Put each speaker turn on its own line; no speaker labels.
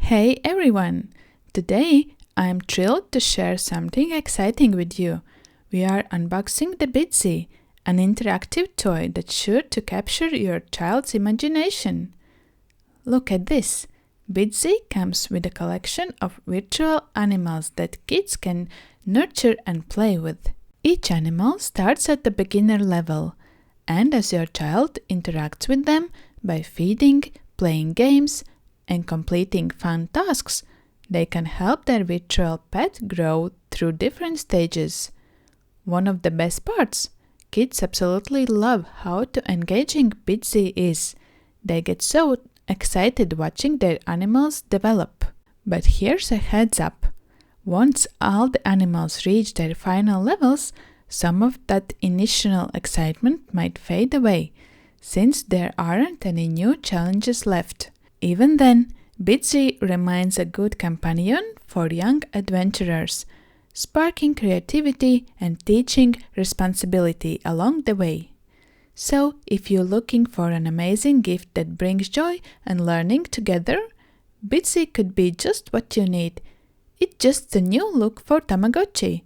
Hey everyone! Today I'm thrilled to share something exciting with you. We are unboxing the Bitzee, an interactive toy that's sure to capture your child's imagination. Look at this! Bitzee comes with a collection of virtual animals that kids can nurture and play with. Each animal starts at the beginner level, and as your child interacts with them by feeding, playing games, and completing fun tasks, they can help their virtual pet grow through different stages. One of the best parts, kids absolutely love how engaging Bitzee is. They get so excited watching their animals develop. But here's a heads up. Once all the animals reach their final levels, some of that initial excitement might fade away, since there aren't any new challenges left. Even then, Bitzee remains a good companion for young adventurers, sparking creativity and teaching responsibility along the way. So, if you're looking for an amazing gift that brings joy and learning together, Bitzee could be just what you need. It's just a new look for Tamagotchi.